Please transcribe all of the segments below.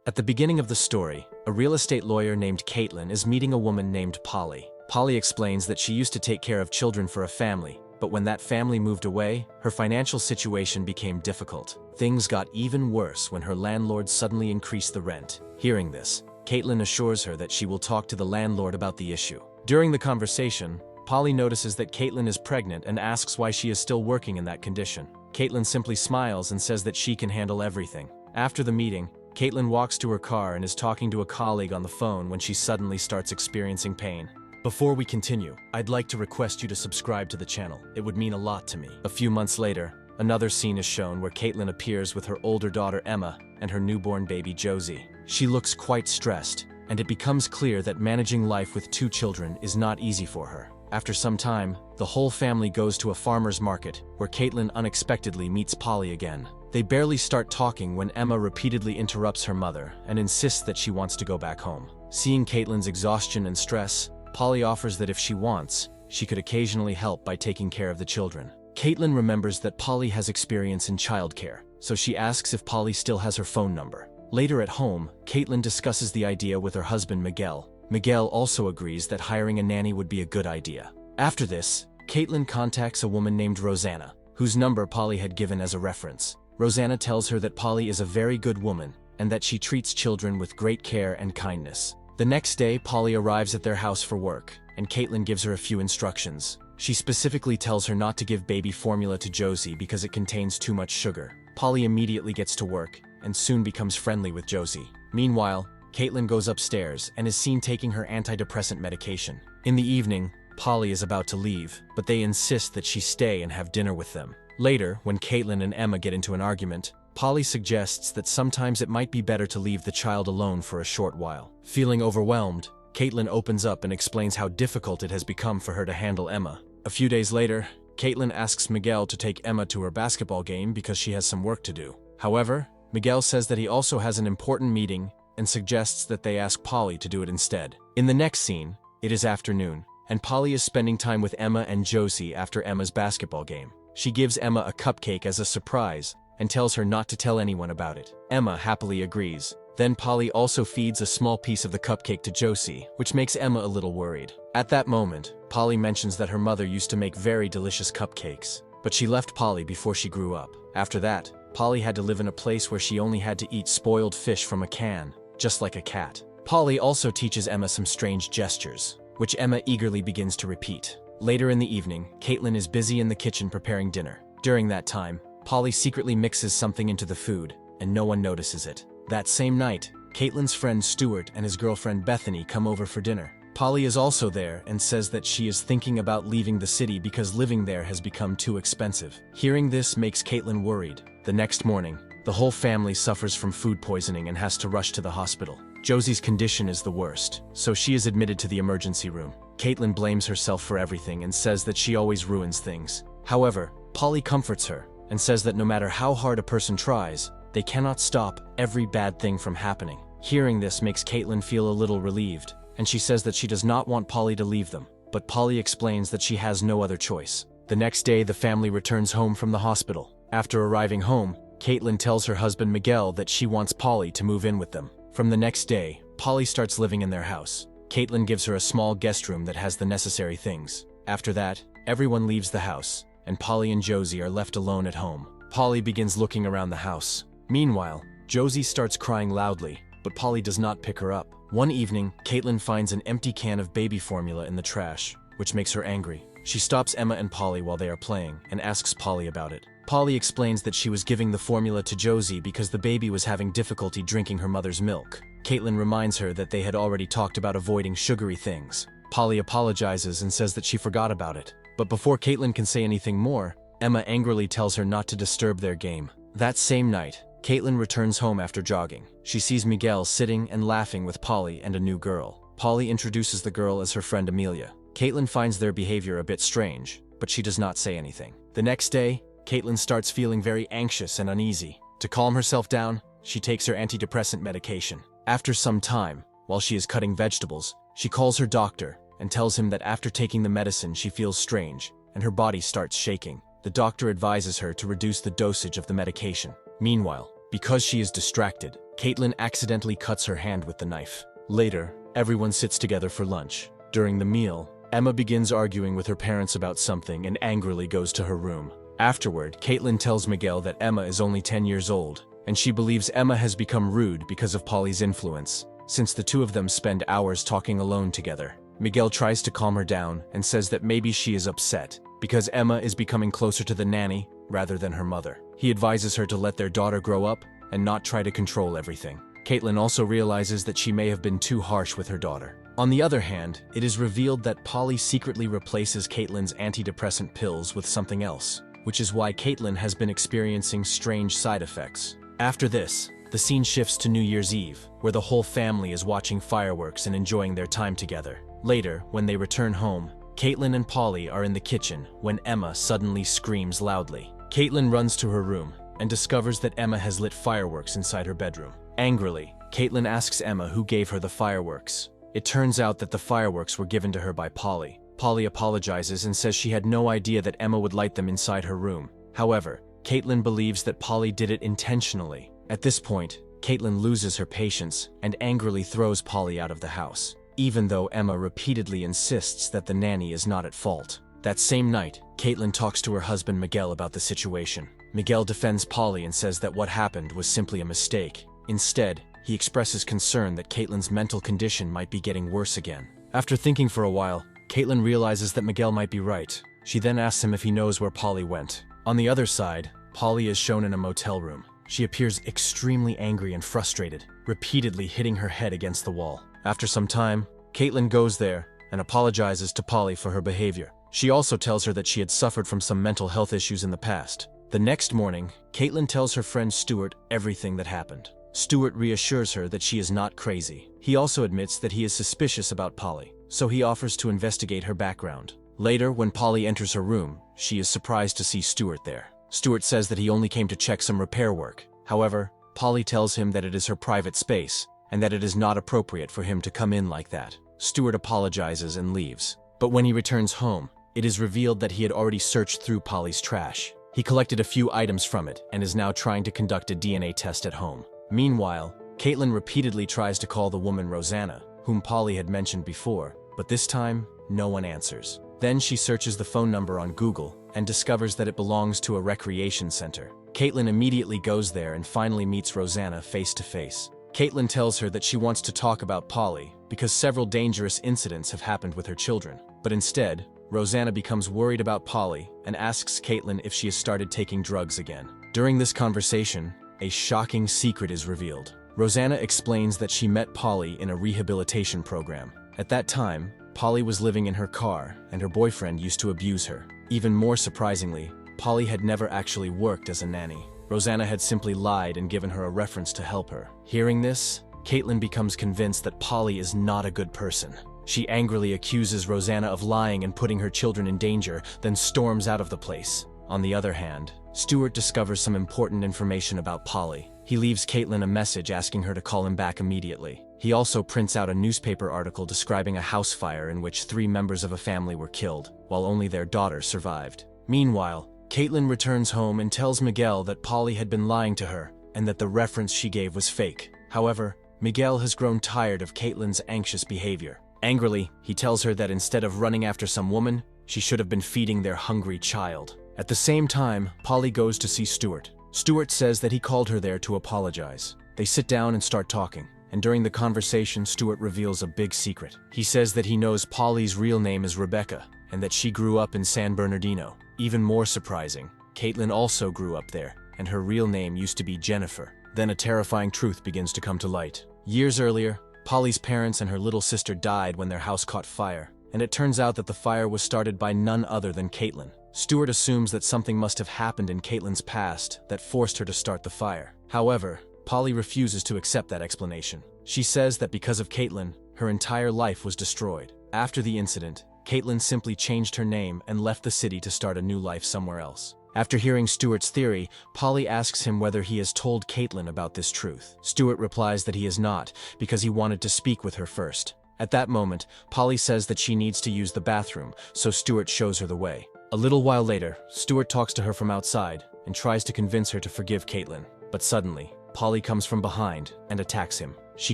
At the beginning of the story, a real estate lawyer named Caitlyn is meeting a woman named Polly. Polly explains that she used to take care of children for a family, but when that family moved away, her financial situation became difficult. Things got even worse when her landlord suddenly increased the rent. Hearing this, Caitlyn assures her that she will talk to the landlord about the issue. During the conversation, Polly notices that Caitlyn is pregnant and asks why she is still working in that condition. Caitlyn simply smiles and says that she can handle everything. After the meeting, Caitlyn walks to her car and is talking to a colleague on the phone when she suddenly starts experiencing pain. Before we continue, I'd like to request you to subscribe to the channel. It would mean a lot to me. A few months later, another scene is shown where Caitlyn appears with her older daughter Emma and her newborn baby Josie. She looks quite stressed, and it becomes clear that managing life with 2 children is not easy for her. After some time, the whole family goes to a farmer's market, where Caitlyn unexpectedly meets Polly again. They barely start talking when Emma repeatedly interrupts her mother and insists that she wants to go back home. Seeing Caitlyn's exhaustion and stress, Polly offers that if she wants, she could occasionally help by taking care of the children. Caitlyn remembers that Polly has experience in childcare, so she asks if Polly still has her phone number. Later at home, Caitlyn discusses the idea with her husband Miguel. Miguel also agrees that hiring a nanny would be a good idea. After this, Caitlyn contacts a woman named Rosanna, whose number Polly had given as a reference. Rosanna tells her that Polly is a very good woman and that she treats children with great care and kindness. The next day, Polly arrives at their house for work, and Caitlyn gives her a few instructions. She specifically tells her not to give baby formula to Josie because it contains too much sugar. Polly immediately gets to work and soon becomes friendly with Josie. Meanwhile, Caitlyn goes upstairs and is seen taking her antidepressant medication. In the evening, Polly is about to leave, but they insist that she stay and have dinner with them. Later, when Caitlyn and Emma get into an argument, Polly suggests that sometimes it might be better to leave the child alone for a short while. Feeling overwhelmed, Caitlyn opens up and explains how difficult it has become for her to handle Emma. A few days later, Caitlyn asks Miguel to take Emma to her basketball game because she has some work to do. However, Miguel says that he also has an important meeting and suggests that they ask Polly to do it instead. In the next scene, it is afternoon, and Polly is spending time with Emma and Josie after Emma's basketball game. She gives Emma a cupcake as a surprise and tells her not to tell anyone about it. Emma happily agrees. Then Polly also feeds a small piece of the cupcake to Josie, which makes Emma a little worried. At that moment, Polly mentions that her mother used to make very delicious cupcakes, but she left Polly before she grew up. After that, Polly had to live in a place where she only had to eat spoiled fish from a can, just like a cat. Polly also teaches Emma some strange gestures, which Emma eagerly begins to repeat. Later in the evening, Caitlyn is busy in the kitchen preparing dinner. During that time, Polly secretly mixes something into the food, and no one notices it. That same night, Caitlyn's friend Stuart and his girlfriend Bethany come over for dinner. Polly is also there and says that she is thinking about leaving the city because living there has become too expensive. Hearing this makes Caitlyn worried. The next morning, the whole family suffers from food poisoning and has to rush to the hospital. Josie's condition is the worst, so she is admitted to the emergency room. Caitlyn blames herself for everything and says that she always ruins things. However, Polly comforts her and says that no matter how hard a person tries, they cannot stop every bad thing from happening. Hearing this makes Caitlyn feel a little relieved, and she says that she does not want Polly to leave them, but Polly explains that she has no other choice. The next day, the family returns home from the hospital. After arriving home, Caitlyn tells her husband Miguel that she wants Polly to move in with them. From the next day, Polly starts living in their house. Caitlyn gives her a small guest room that has the necessary things. After that, everyone leaves the house, and Polly and Josie are left alone at home. Polly begins looking around the house. Meanwhile, Josie starts crying loudly, but Polly does not pick her up. One evening, Caitlyn finds an empty can of baby formula in the trash, which makes her angry. She stops Emma and Polly while they are playing and asks Polly about it. Polly explains that she was giving the formula to Josie because the baby was having difficulty drinking her mother's milk. Caitlyn reminds her that they had already talked about avoiding sugary things. Polly apologizes and says that she forgot about it. But before Caitlyn can say anything more, Emma angrily tells her not to disturb their game. That same night, Caitlyn returns home after jogging. She sees Miguel sitting and laughing with Polly and a new girl. Polly introduces the girl as her friend Amelia. Caitlyn finds their behavior a bit strange, but she does not say anything. The next day, Caitlyn starts feeling very anxious and uneasy. To calm herself down, she takes her antidepressant medication. After some time, while she is cutting vegetables, she calls her doctor and tells him that after taking the medicine she feels strange, and her body starts shaking. The doctor advises her to reduce the dosage of the medication. Meanwhile, because she is distracted, Caitlyn accidentally cuts her hand with the knife. Later, everyone sits together for lunch. During the meal, Emma begins arguing with her parents about something and angrily goes to her room. Afterward, Caitlyn tells Miguel that Emma is only 10 years old, and she believes Emma has become rude because of Polly's influence, since the two of them spend hours talking alone together. Miguel tries to calm her down and says that maybe she is upset because Emma is becoming closer to the nanny rather than her mother. He advises her to let their daughter grow up and not try to control everything. Caitlyn also realizes that she may have been too harsh with her daughter. On the other hand, it is revealed that Polly secretly replaces Caitlyn's antidepressant pills with something else, which is why Caitlyn has been experiencing strange side effects. After this, the scene shifts to New Year's Eve, where the whole family is watching fireworks and enjoying their time together. Later, when they return home, Caitlyn and Polly are in the kitchen when Emma suddenly screams loudly. Caitlyn runs to her room and discovers that Emma has lit fireworks inside her bedroom. Angrily, Caitlyn asks Emma who gave her the fireworks. It turns out that the fireworks were given to her by Polly. Polly apologizes and says she had no idea that Emma would light them inside her room. However, Caitlyn believes that Polly did it intentionally. At this point, Caitlyn loses her patience and angrily throws Polly out of the house, even though Emma repeatedly insists that the nanny is not at fault. That same night, Caitlyn talks to her husband Miguel about the situation. Miguel defends Polly and says that what happened was simply a mistake. Instead, he expresses concern that Caitlyn's mental condition might be getting worse again. After thinking for a while, Caitlyn realizes that Miguel might be right. She then asks him if he knows where Polly went. On the other side, Polly is shown in a motel room. She appears extremely angry and frustrated, repeatedly hitting her head against the wall. After some time, Caitlyn goes there and apologizes to Polly for her behavior. She also tells her that she had suffered from some mental health issues in the past. The next morning, Caitlyn tells her friend Stuart everything that happened. Stuart reassures her that she is not crazy. He also admits that he is suspicious about Polly, so he offers to investigate her background. Later, when Polly enters her room, she is surprised to see Stuart there. Stuart says that he only came to check some repair work. However, Polly tells him that it is her private space, and that it is not appropriate for him to come in like that. Stuart apologizes and leaves. But when he returns home, it is revealed that he had already searched through Polly's trash. He collected a few items from it and is now trying to conduct a DNA test at home. Meanwhile, Caitlyn repeatedly tries to call the woman Rosanna, whom Polly had mentioned before, but this time, no one answers. Then she searches the phone number on Google and discovers that it belongs to a recreation center. Caitlyn immediately goes there and finally meets Rosanna face to face. Caitlyn tells her that she wants to talk about Polly because several dangerous incidents have happened with her children. But instead, Rosanna becomes worried about Polly and asks Caitlyn if she has started taking drugs again. During this conversation, a shocking secret is revealed. Rosanna explains that she met Polly in a rehabilitation program. At that time, Polly was living in her car and her boyfriend used to abuse her. Even more surprisingly, Polly had never actually worked as a nanny. Rosanna had simply lied and given her a reference to help her. Hearing this, Caitlyn becomes convinced that Polly is not a good person. She angrily accuses Rosanna of lying and putting her children in danger, then storms out of the place. On the other hand, Stuart discovers some important information about Polly. He leaves Caitlyn a message asking her to call him back immediately. He also prints out a newspaper article describing a house fire in which 3 members of a family were killed, while only their daughter survived. Meanwhile, Caitlyn returns home and tells Miguel that Polly had been lying to her and that the reference she gave was fake. However, Miguel has grown tired of Caitlyn's anxious behavior. Angrily, he tells her that instead of running after some woman, she should have been feeding their hungry child. At the same time, Polly goes to see Stuart. Stuart says that he called her there to apologize. They sit down and start talking, and during the conversation, Stuart reveals a big secret. He says that he knows Polly's real name is Rebecca, and that she grew up in San Bernardino. Even more surprising, Caitlyn also grew up there, and her real name used to be Jennifer. Then a terrifying truth begins to come to light. Years earlier, Polly's parents and her little sister died when their house caught fire, and it turns out that the fire was started by none other than Caitlyn. Stuart assumes that something must have happened in Caitlyn's past that forced her to start the fire. However, Polly refuses to accept that explanation. She says that because of Caitlyn, her entire life was destroyed. After the incident, Caitlyn simply changed her name and left the city to start a new life somewhere else. After hearing Stuart's theory, Polly asks him whether he has told Caitlyn about this truth. Stuart replies that he has not, because he wanted to speak with her first. At that moment, Polly says that she needs to use the bathroom, so Stuart shows her the way. A little while later, Stuart talks to her from outside and tries to convince her to forgive Caitlyn. But suddenly, Polly comes from behind and attacks him. She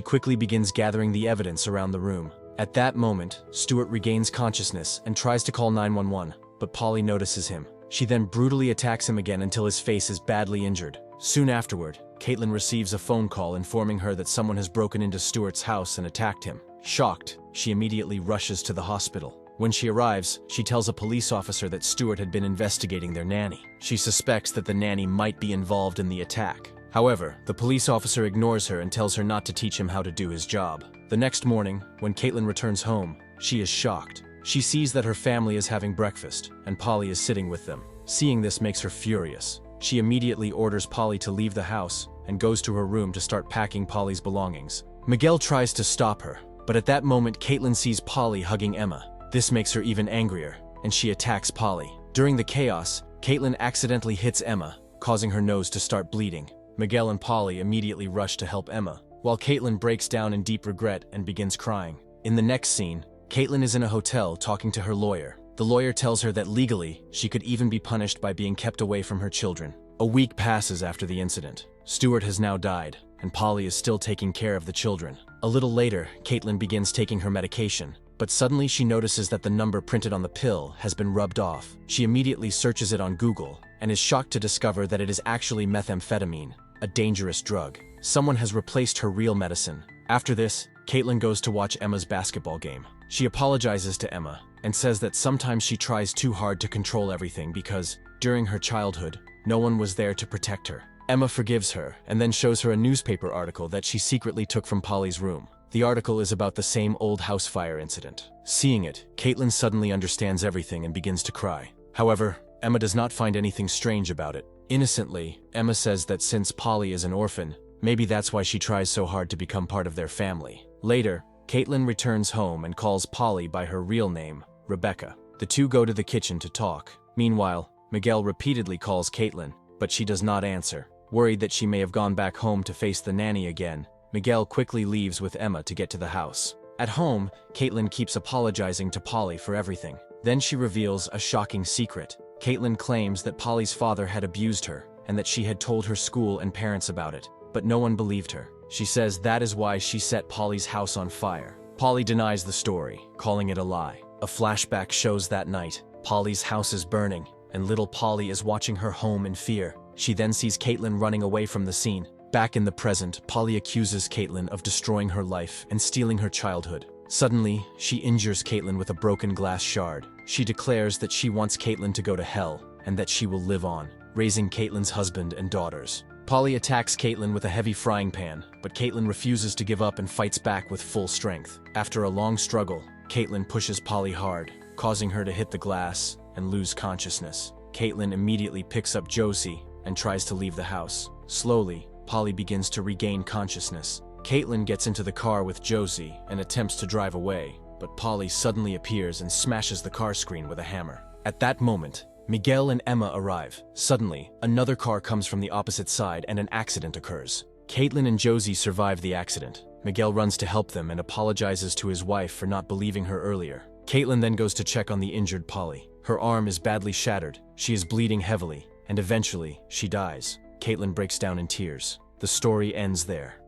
quickly begins gathering the evidence around the room. At that moment, Stuart regains consciousness and tries to call 911, but Polly notices him. She then brutally attacks him again until his face is badly injured. Soon afterward, Caitlyn receives a phone call informing her that someone has broken into Stuart's house and attacked him. Shocked, she immediately rushes to the hospital. When she arrives, she tells a police officer that Stuart had been investigating their nanny. She suspects that the nanny might be involved in the attack. However, the police officer ignores her and tells her not to teach him how to do his job. The next morning, when Caitlyn returns home, she is shocked. She sees that her family is having breakfast, and Polly is sitting with them. Seeing this makes her furious. She immediately orders Polly to leave the house and goes to her room to start packing Polly's belongings. Miguel tries to stop her, but at that moment Caitlyn sees Polly hugging Emma. This makes her even angrier, and she attacks Polly. During the chaos, Caitlyn accidentally hits Emma, causing her nose to start bleeding. Miguel and Polly immediately rush to help Emma, while Caitlyn breaks down in deep regret and begins crying. In the next scene, Caitlyn is in a hotel talking to her lawyer. The lawyer tells her that legally, she could even be punished by being kept away from her children. A week passes after the incident. Stuart has now died, and Polly is still taking care of the children. A little later, Caitlyn begins taking her medication, but suddenly she notices that the number printed on the pill has been rubbed off. She immediately searches it on Google and is shocked to discover that it is actually methamphetamine, a dangerous drug. Someone has replaced her real medicine. After this, Caitlyn goes to watch Emma's basketball game. She apologizes to Emma and says that sometimes she tries too hard to control everything because, during her childhood, no one was there to protect her. Emma forgives her and then shows her a newspaper article that she secretly took from Polly's room. The article is about the same old house fire incident. Seeing it, Caitlyn suddenly understands everything and begins to cry. However, Emma does not find anything strange about it. Innocently, Emma says that since Polly is an orphan, maybe that's why she tries so hard to become part of their family. Later, Caitlyn returns home and calls Polly by her real name, Rebecca. The two go to the kitchen to talk. Meanwhile, Miguel repeatedly calls Caitlyn, but she does not answer. Worried that she may have gone back home to face the nanny again, Miguel quickly leaves with Emma to get to the house. At home, Caitlyn keeps apologizing to Polly for everything. Then she reveals a shocking secret. Caitlyn claims that Polly's father had abused her and that she had told her school and parents about it, but no one believed her. She says that is why she set Polly's house on fire. Polly denies the story, calling it a lie. A flashback shows that night, Polly's house is burning, and little Polly is watching her home in fear. She then sees Caitlyn running away from the scene. Back in the present, Polly accuses Caitlyn of destroying her life and stealing her childhood. Suddenly, she injures Caitlyn with a broken glass shard. She declares that she wants Caitlyn to go to hell and that she will live on, raising Caitlyn's husband and daughters. Polly attacks Caitlyn with a heavy frying pan, but Caitlyn refuses to give up and fights back with full strength. After a long struggle, Caitlyn pushes Polly hard, causing her to hit the glass and lose consciousness. Caitlyn immediately picks up Josie and tries to leave the house. Slowly, Polly begins to regain consciousness. Caitlyn gets into the car with Josie and attempts to drive away, but Polly suddenly appears and smashes the car screen with a hammer. At that moment, Miguel and Emma arrive. Suddenly, another car comes from the opposite side and an accident occurs. Caitlyn and Josie survive the accident. Miguel runs to help them and apologizes to his wife for not believing her earlier. Caitlyn then goes to check on the injured Polly. Her arm is badly shattered, she is bleeding heavily, and eventually, she dies. Caitlyn breaks down in tears. The story ends there.